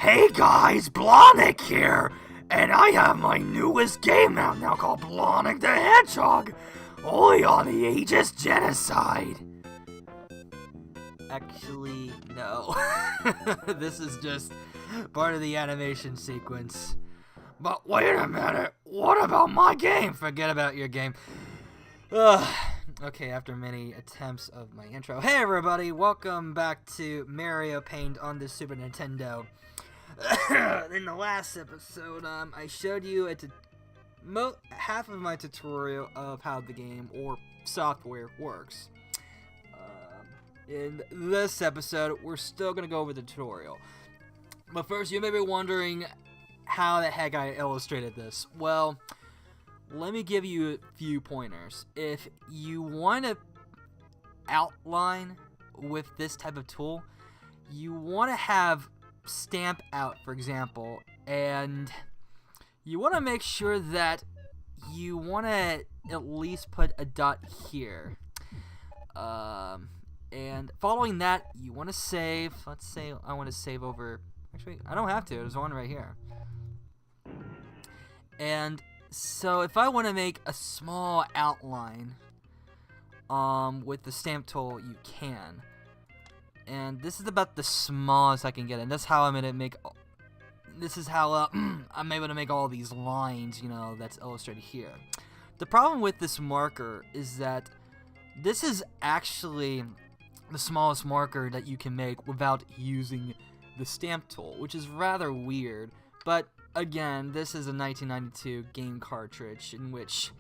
Hey guys, Blonic here, and I have my newest game out now called Blonic the Hedgehog, only on the Aegis Genocide. Actually, no. This is just part of the animation sequence. But wait a minute, what about my game? Forget about your game. Okay, after many attempts of my intro. Hey everybody, welcome back to Mario Paint on the Super Nintendo. In the last episode, I showed you half of my tutorial of how the game or software works. In this episode, we're still going to go over the tutorial. But first, you may be wondering how the heck I illustrated this. Well, let me give you a few pointers. If you want to outline with this type of tool, you want to have stamp out, for example, and you want to make sure that you want to at least put a dot here. And following that, you want to save. Let's say I want to save over. Actually, I don't have to. There's one right here. And so if I want to make a small outline with the stamp tool, you can. And this is about the smallest I can get, and that's how I'm gonna make. This is how I'm able to make all these lines, you know, that's illustrated here. The problem with this marker is that this is actually the smallest marker that you can make without using the stamp tool, which is rather weird. But again, this is a 1992 game cartridge in which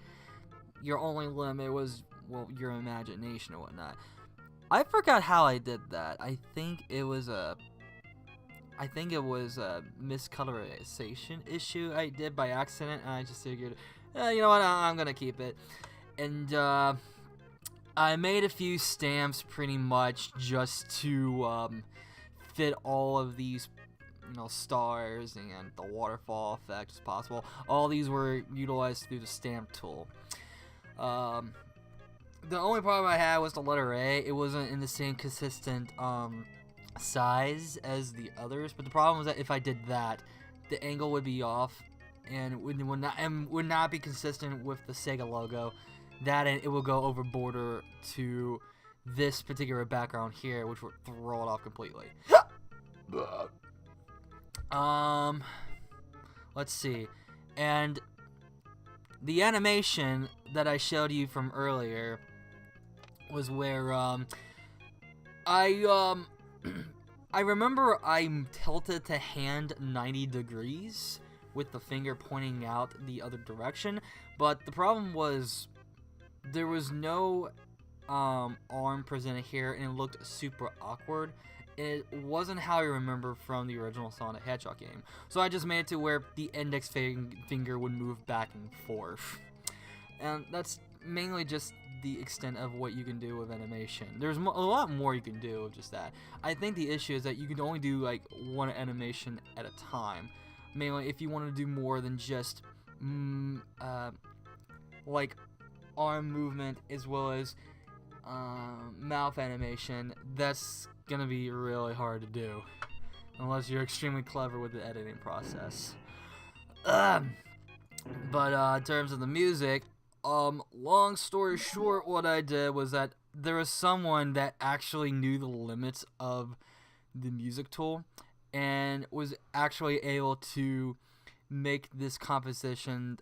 your only limit was, well, your imagination and whatnot. I forgot how I did that. I think it was a miscolorization issue I did by accident, and I just figured, you know what, I'm gonna keep it. And I made a few stamps pretty much just to fit all of these, you know, stars and the waterfall effect as possible. All these were utilized through the stamp tool. The only problem I had was the letter A. It wasn't in the same consistent size as the others, but the problem was that if I did that, the angle would be off and would not be consistent with the Sega logo. That, and it will go over border to this particular background here, which would throw it off completely. Let's see. And the animation that I showed you from earlier was where I remember I tilted the hand 90 degrees with the finger pointing out the other direction, but the problem was there was no arm presented here, and it looked super awkward. It wasn't how I remember from the original Sonic Hedgehog game. So I just made it to where the index finger would move back and forth. And that's mainly just the extent of what you can do with animation. There's a lot more you can do with just that. I think the issue is that you can only do like one animation at a time. Mainly if you want to do more than just like arm movement as well as mouth animation. That's gonna be really hard to do unless you're extremely clever with the editing process. But in terms of the music, long story short, what I did was that there was someone that actually knew the limits of the music tool and was actually able to make this composition.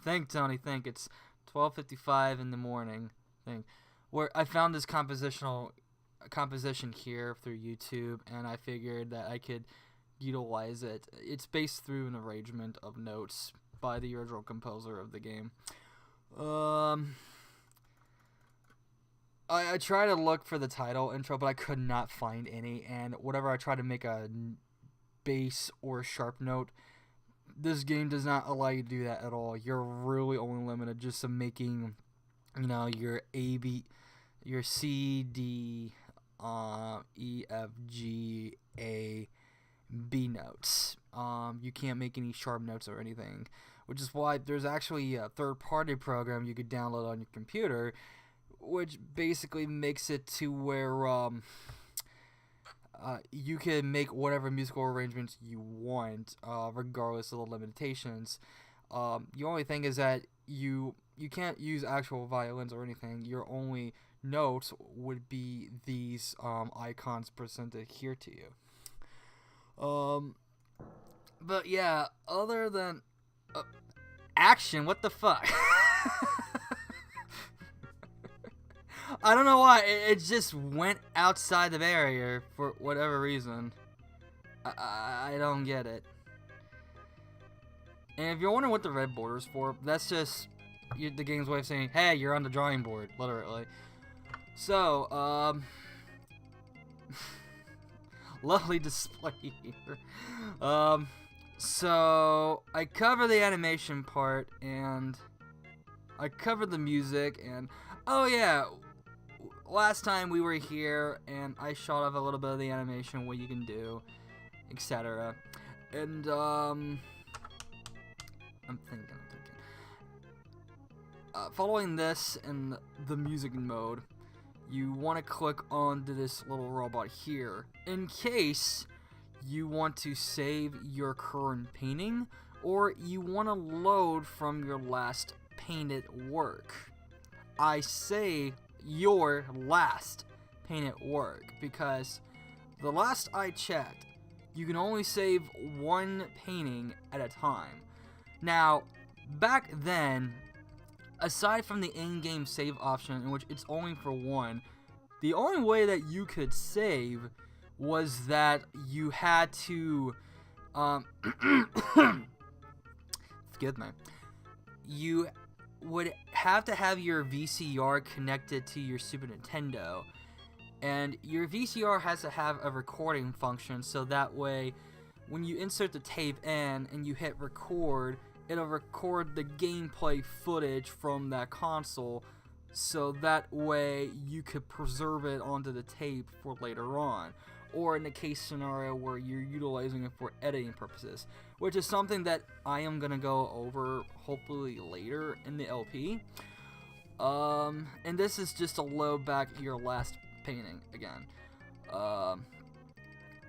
Think, Tony, think. It's 12:55 in the morning. Think. Where I found this composition here through YouTube, and I figured that I could utilize it. It's based through an arrangement of notes by the original composer of the game. I tried to look for the title intro, but I could not find any, and whatever I tried to make a bass or sharp note, this game does not allow you to do that at all. You're really only limited just to making, you know, your your C, D, E, F, G, A, B notes. You can't make any sharp notes or anything, which is why there's actually a third-party program you could download on your computer, which basically makes it to where you can make whatever musical arrangements you want, regardless of the limitations. The only thing is that you can't use actual violins or anything. Your only notes would be these icons presented here to you. But yeah, other than action, what the fuck? I don't know why it just went outside the barrier for whatever reason. I don't get it. And if you're wondering what the red border's for, that's just the game's way of saying, hey, you're on the drawing board, literally. So, lovely display here. So, I covered the animation part, and I covered the music, and, oh yeah, last time we were here, and I shot off a little bit of the animation, what you can do, etc. And, I'm thinking. Following this in the music mode, you want to click onto this little robot here, in case you want to save your current painting, or you want to load from your last painted work. I say your last painted work, because the last I checked, you can only save one painting at a time. Now, back then, aside from the in-game save option, in which it's only for one, the only way that you could save was that you had to, excuse me, you would have to have your VCR connected to your Super Nintendo, and your VCR has to have a recording function, so that way, when you insert the tape in and you hit record, it'll record the gameplay footage from that console, so that way you could preserve it onto the tape for later on, or in the case scenario where you're utilizing it for editing purposes, which is something that I am going to go over hopefully later in the LP. And this is just to load back your last painting again.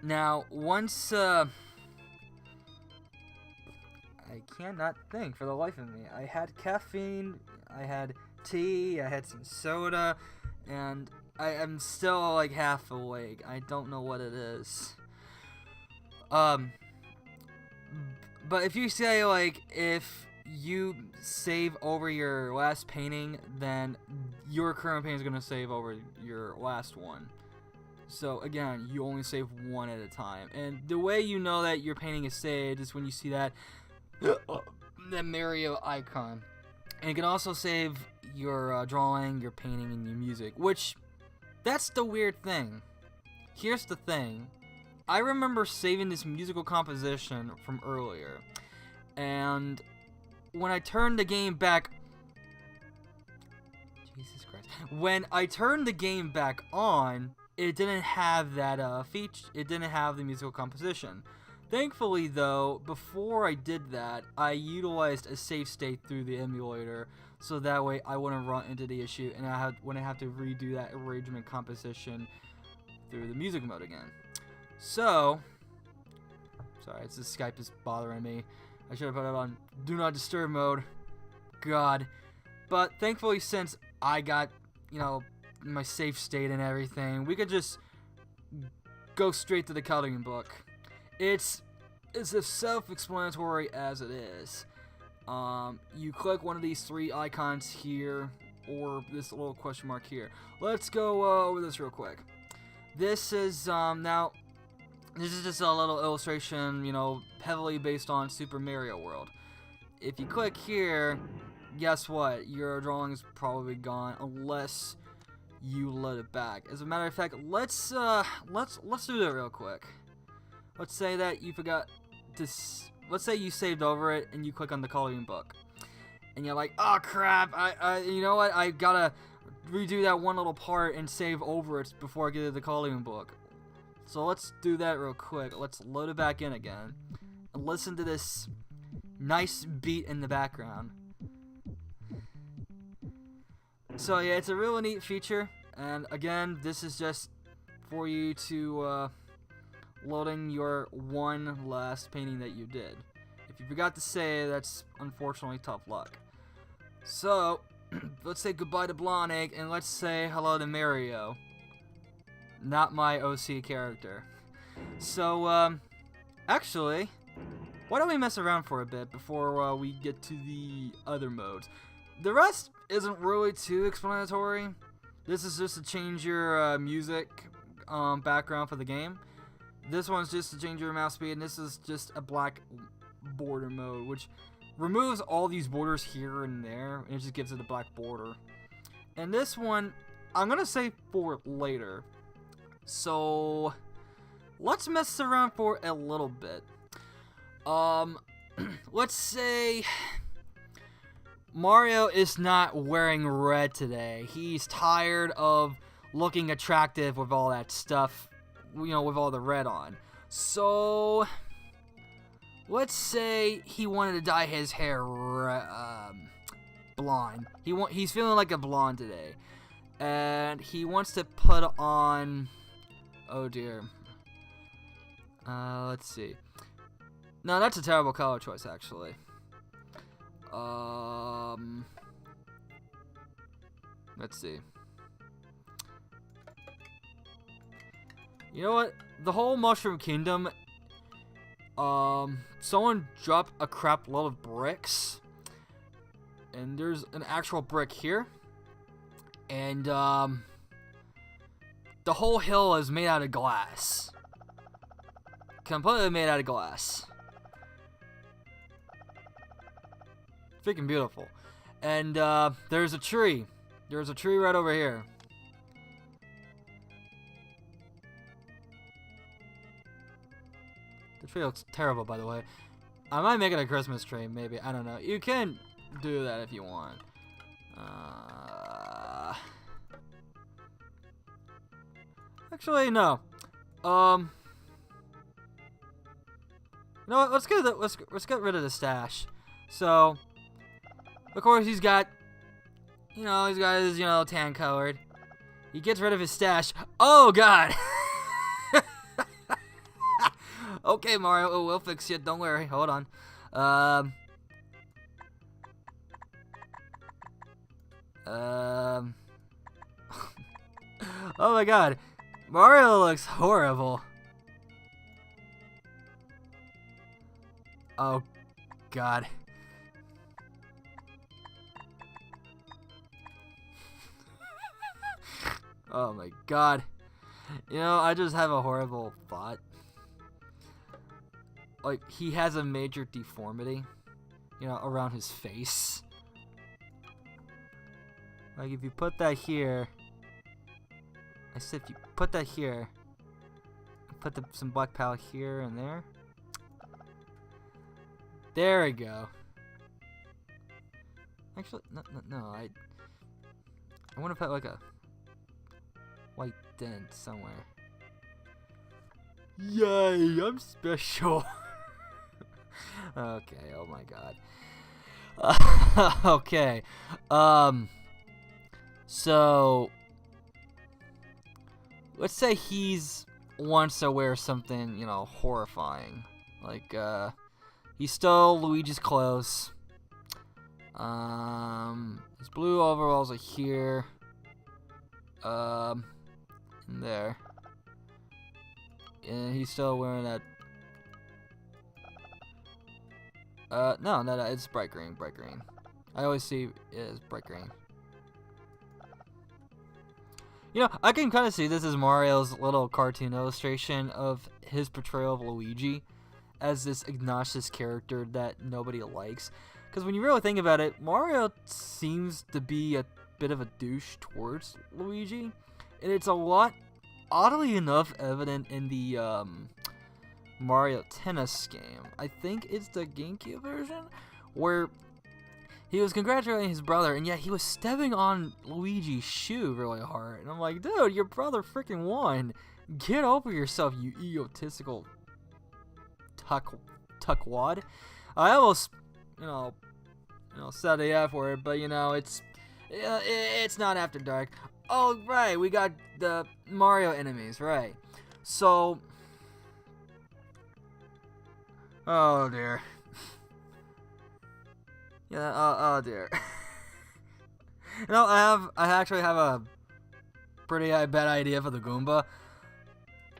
Now, once, I cannot think for the life of me. I had caffeine, I had tea, I had some soda, and I am still like half awake. I don't know what it is. But if you say like, if you save over your last painting, then your current painting is going to save over your last one. So again, you only save one at a time. And the way you know that your painting is saved is when you see that the Mario icon. And you can also save your drawing, your painting, and your music, which, that's the weird thing. Here's the thing. I remember saving this musical composition from earlier, and when I turned the game back, Jesus Christ, when I turned the game back on, it didn't have that feature. It didn't have the musical composition. Thankfully, though, before I did that, I utilized a save state through the emulator, so that way I wouldn't run into the issue, and I wouldn't have to redo that arrangement composition through the music mode again. So, sorry, it's this Skype is bothering me. I should have put it on Do Not Disturb mode. God. But thankfully, since I got, my save state and everything, we could just go straight to the coloring book. It's as self-explanatory as it is. You click one of these three icons here, or this little question mark here. Let's go over this real quick. This is, now, this is just a little illustration, heavily based on Super Mario World. If you click here, guess what? Your drawing is probably gone, unless you load it back. As a matter of fact, let's do that real quick. Let's say that you forgot to, let's say you saved over it and you click on the coloring book. And you're like, oh crap, you know what, I gotta redo that one little part and save over it before I get to the coloring book. So let's do that real quick. Let's load it back in again. And listen to this nice beat in the background. So yeah, it's a really neat feature. And again, this is just for you to, loading your one last painting that you did. If you forgot to say, that's unfortunately tough luck. So, let's say goodbye to Blonic, and let's say hello to Mario. Not my OC character. So, actually, why don't we mess around for a bit before we get to the other modes? The rest isn't really too explanatory. This is just to change your music background for the game. This one's just to change your mouse speed, and this is just a black border mode, which removes all these borders here and there, and it just gives it a black border. And this one, I'm gonna save for later. So, let's mess around for a little bit. Let's say Mario is not wearing red today. He's tired of looking attractive with all that stuff, you know, with all the red on. So, let's say he wanted to dye his hair blonde. He's feeling like a blonde today. And he wants to put on... Oh dear. Let's see. No, that's a terrible color choice, actually. Let's see. You know what? The whole Mushroom Kingdom, someone dropped a crap load of bricks. And there's an actual brick here. And, the whole hill is made out of glass. Completely made out of glass. Freaking beautiful. And there's a tree. There's a tree right over here. The tree looks terrible, by the way. I might make it a Christmas tree, maybe. I don't know. You can do that if you want. Actually, no. You know what? Let's get rid of the stash. So, of course, he's got his, tan colored. He gets rid of his stash. Oh God. Okay, Mario, we'll fix it. Don't worry. Hold on. Oh my God. Mario looks horrible. Oh, God. Oh my God. I just have a horrible thought. Like, he has a major deformity, around his face. Like, if you put that here... I said if you put that here... Put some black palette here and there. There we go. Actually, no, I want to put like a white dent somewhere. Yay, I'm special. Okay, oh my God. Okay. So let's say he's wants to wear something, horrifying. Like he stole Luigi's clothes. His blue overalls are here. And there. And he's still wearing that. No, it's bright green, bright green. I always see it as bright green. I can kind of see this as Mario's little cartoon illustration of his portrayal of Luigi as this obnoxious character that nobody likes. Because when you really think about it, Mario seems to be a bit of a douche towards Luigi. And it's a lot, oddly enough, evident in the Mario Tennis game. I think it's the GameCube version, where he was congratulating his brother, and yet he was stepping on Luigi's shoe really hard. And I'm like, dude, your brother freaking won. Get over yourself, you egotistical tuckwad. I almost, said the F word, but it's not after dark. Oh, right, we got the Mario enemies, right. So, Oh dear. Yeah. Oh dear. I actually have a pretty bad idea for the Goomba.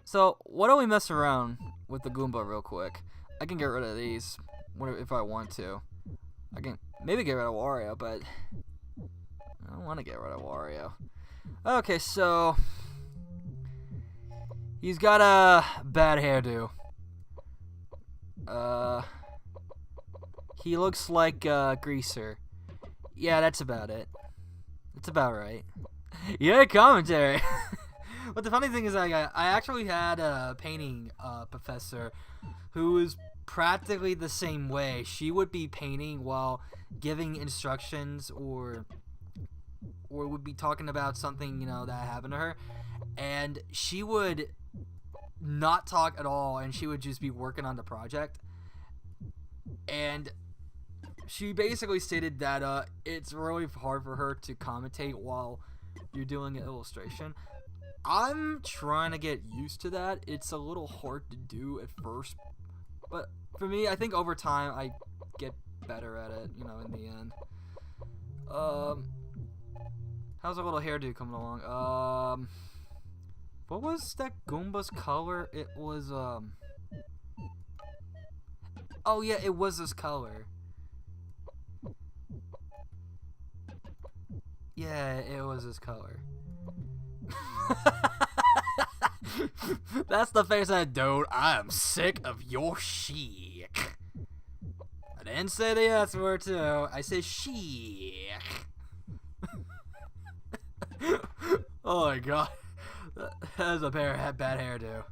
So why don't we mess around with the Goomba real quick? I can get rid of these if I want to. I can maybe get rid of Wario, but I don't want to get rid of Wario. Okay, so he's got a bad hairdo. He looks like Greaser. Yeah, that's about it. That's about right. Yeah, commentary. But the funny thing is, I actually had a painting professor who was practically the same way. She would be painting while giving instructions, or would be talking about something, that happened to her, and she would not talk at all, and she would just be working on the project. And she basically stated that it's really hard for her to commentate while you're doing an illustration. I'm trying to get used to that. It's a little hard to do at first, but for me, I think over time I get better at it, in the end. How's a little hairdo coming along? What was that Goomba's color? It was, oh yeah, it was this color. Yeah, it was this color. That's the face I dude. I am sick of your shit. I didn't say the S word too. I say shit. Oh my god. That was a bad hairdo.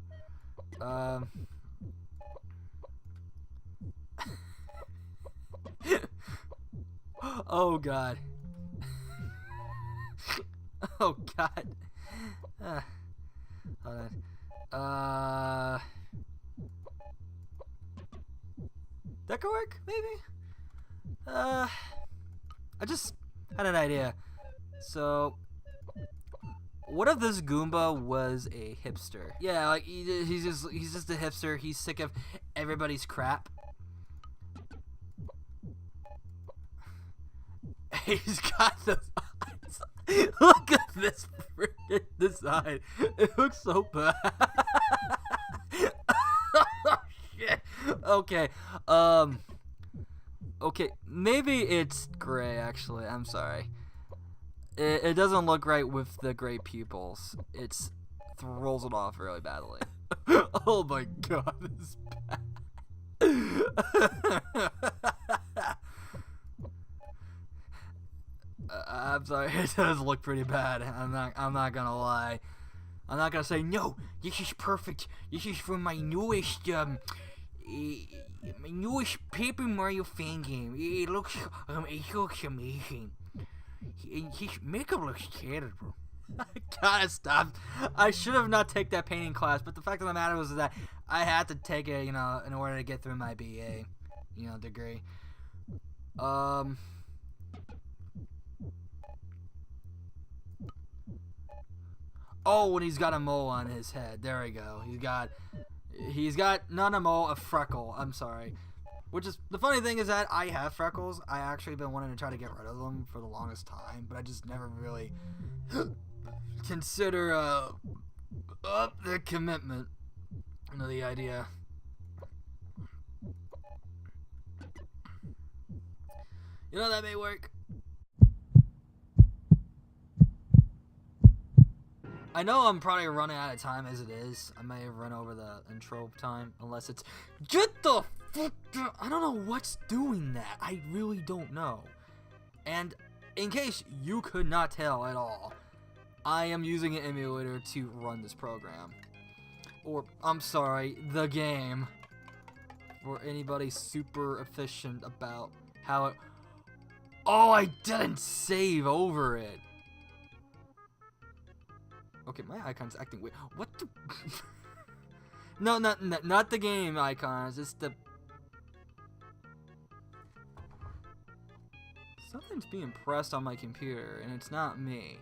Oh god. Oh god. Hold on. That could work, maybe? I just had an idea. So, what if this Goomba was a hipster? Yeah, like he's just a hipster. He's sick of everybody's crap. He's got this. Look at this freaking design. It looks so bad. Oh, shit. Okay. Okay. Maybe it's gray, actually. I'm sorry. It doesn't look right with the gray pupils. It rolls it off really badly. Oh my god, this is bad. I'm sorry, it does look pretty bad. I'm not gonna lie. I'm not gonna say no. This is perfect. This is from my newest Paper Mario fan game. It looks amazing. His makeup looks terrible. I gotta stop. I should have not taken that painting class, but the fact of the matter was that I had to take it, in order to get through my BA, degree. Oh, and he's got a mole on his head. There we go. He's got not a mole, a freckle. I'm sorry. Which is, the funny thing is that I have freckles. I actually been wanting to try to get rid of them for the longest time, but I just never really consider the commitment. The idea. That may work. I know I'm probably running out of time as it is. I may have run over the intro time, unless it's... Get the fuck down! I don't know what's doing that. I really don't know. And in case you could not tell at all, I am using an emulator to run this program. Or, I'm sorry, the game. For anybody super efficient about how it... Oh, I didn't save over it. Okay, my icon's acting weird. What the... No, not the game icons. It's the... Something's being pressed on my computer, and it's not me.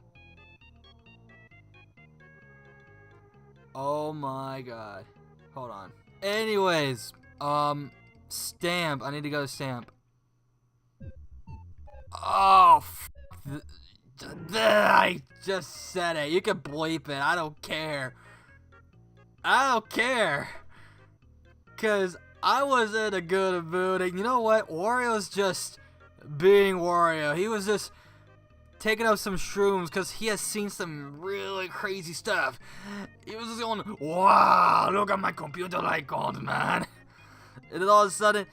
Oh my god. Hold on. Anyways, Stamp. I need to go to stamp. Oh, I just said it. You can bleep it. I don't care. I don't care. Because I was in a good mood. And you know what? Wario's just being Wario. He was just taking up some shrooms because he has seen some really crazy stuff. He was just going, wow, look at my computer icons, man. And then all of a sudden,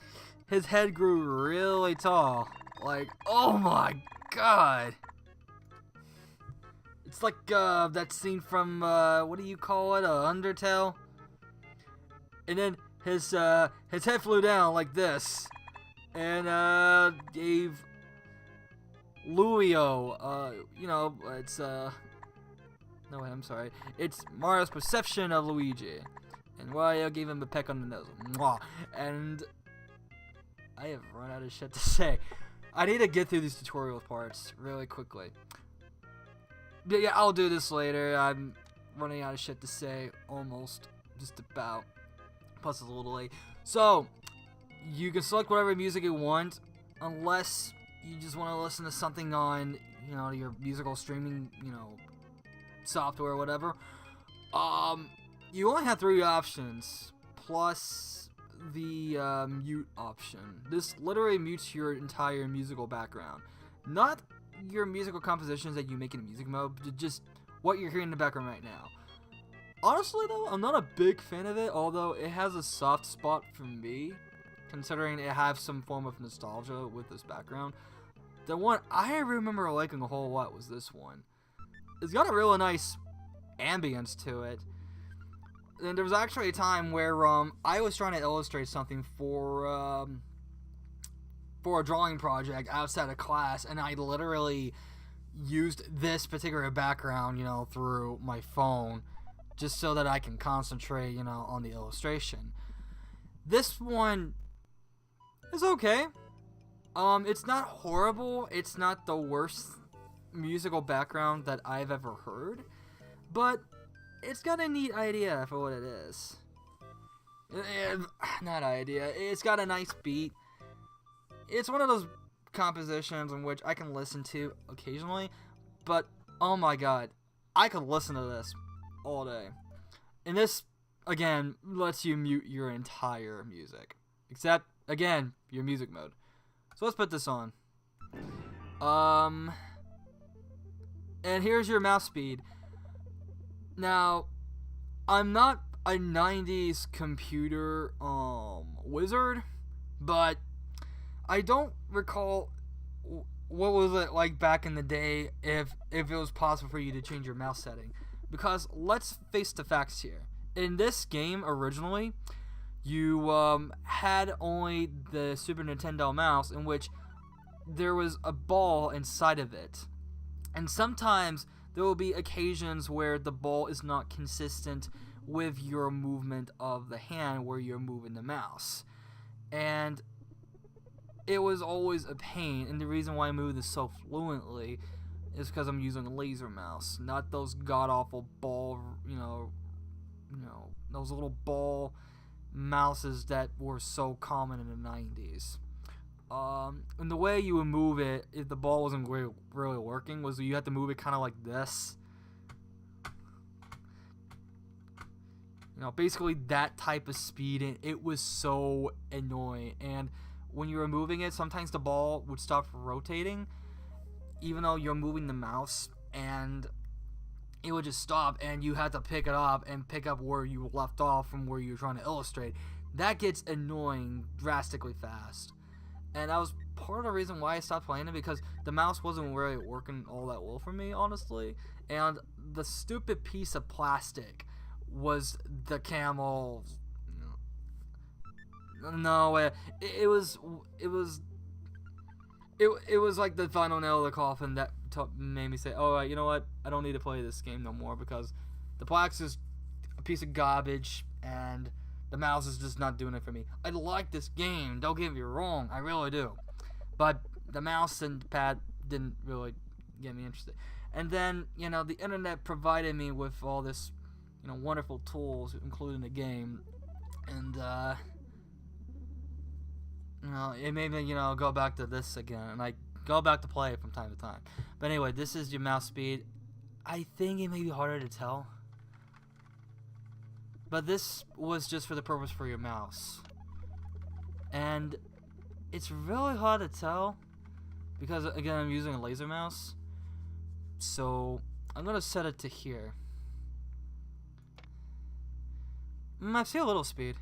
his head grew really tall. Like, oh my god. It's like that scene from, what do you call it, Undertale? And then his head flew down like this. And gave Luio, you know, it's, no, I'm sorry. It's Mario's perception of Luigi. And Wario gave him a peck on the nose. Mwah. And I have run out of shit to say. I need to get through these tutorial parts really quickly. But yeah, I'll do this later. I'm running out of shit to say. Almost. Just about. Plus it's a little late. So, you can select whatever music you want. Unless you just want to listen to something on, you know, your musical streaming, you know, software or whatever. You only have 3 options. Plus the mute option. This literally mutes your entire musical background. Not your musical compositions that you make in music mode, but just what you're hearing in the background right now. Honestly though, I'm not a big fan of it, although it has a soft spot for me, considering it has some form of nostalgia with this background. The one I remember liking a whole lot was this one. It's got a really nice ambience to it. And there was actually a time where I was trying to illustrate something for a drawing project outside of class, and I literally used this particular background, you know, through my phone, just so that I can concentrate, you know, on the illustration. This one is okay. It's not horrible. It's not the worst musical background that I've ever heard, but it's got a neat idea for what it is. Not idea. It's got a nice beat. It's one of those compositions in which I can listen to occasionally, but oh my god, I could listen to this all day. And this, again, lets you mute your entire music. Except, again, your music mode. So let's put this on. And here's your mouse speed. Now, I'm not a 90s computer wizard, but I don't recall what was it like back in the day if it was possible for you to change your mouse setting. Because let's face the facts here. In this game originally, you had only the Super Nintendo mouse, in which there was a ball inside of it. And sometimes there will be occasions where the ball is not consistent with your movement of the hand where you're moving the mouse. And it was always a pain, and the reason why I move this so fluently is because I'm using a laser mouse, not those god-awful ball, you know, those little ball mouses that were so common in the 90s. And the way you would move it, if the ball wasn't really working, was you had to move it kind of like this. You know, basically that type of speed, and it was so annoying. And when you were moving it, sometimes the ball would stop rotating, even though you're moving the mouse, and it would just stop, and you had to pick it up and pick up where you left off from where you're trying to illustrate. That gets annoying drastically fast. And that was part of the reason why I stopped playing it, because the mouse wasn't really working all that well for me, honestly. And the stupid piece of plastic was the camel. No, it was like the final nail of the coffin that made me say, "Oh, you know what? I don't need to play this game no more, because the plaques is a piece of garbage and the mouse is just not doing it for me." I like this game, don't get me wrong, I really do, but the mouse and pad didn't really get me interested. And then, you know, the internet provided me with all this, you know, wonderful tools, including the game, and it made me, go back to this again, and I go back to play it from time to time. But anyway, this is your mouse speed. I think it may be harder to tell, but this was just for the purpose for your mouse, and it's really hard to tell because, again, I'm using a laser mouse. So I'm gonna set it to here. I see a little speed.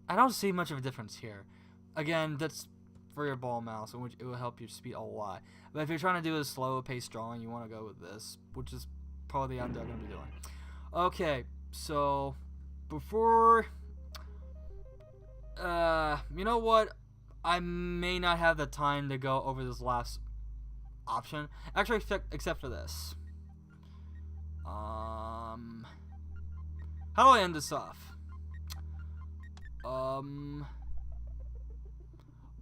I don't see much of a difference here. Again, that's for your ball mouse, which it will help your speed a lot. But if you're trying to do a slow paced drawing, you want to go with this, which is probably the end I'm gonna be doing. Okay, so before, you know what? I may not have the time to go over this last option. Actually, except for this. How do I end this off?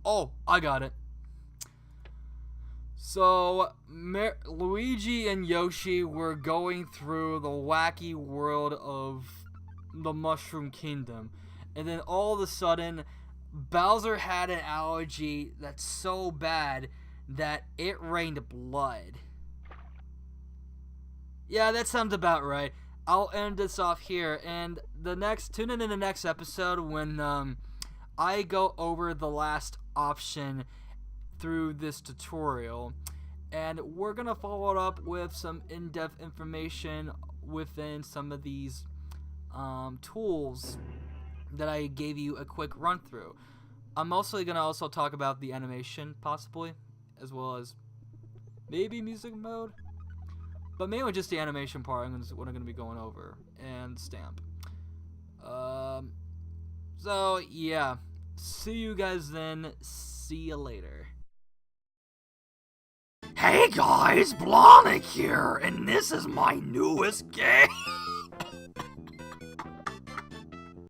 Oh, I got it. So, Luigi and Yoshi were going through the wacky world of the Mushroom Kingdom. And then all of a sudden, Bowser had an allergy that's so bad that it rained blood. Yeah, that sounds about right. I'll end this off here, and tune in the next episode when I go over the last option through this tutorial, and we're gonna follow it up with some in-depth information within some of these tools that I gave you a quick run through. I'm also gonna talk about the animation possibly, as well as maybe music mode. But mainly just the animation part is what I'm going to be going over. And stamp. So, yeah. See you guys then. See you later. Hey guys, Blonic here, and this is my newest game.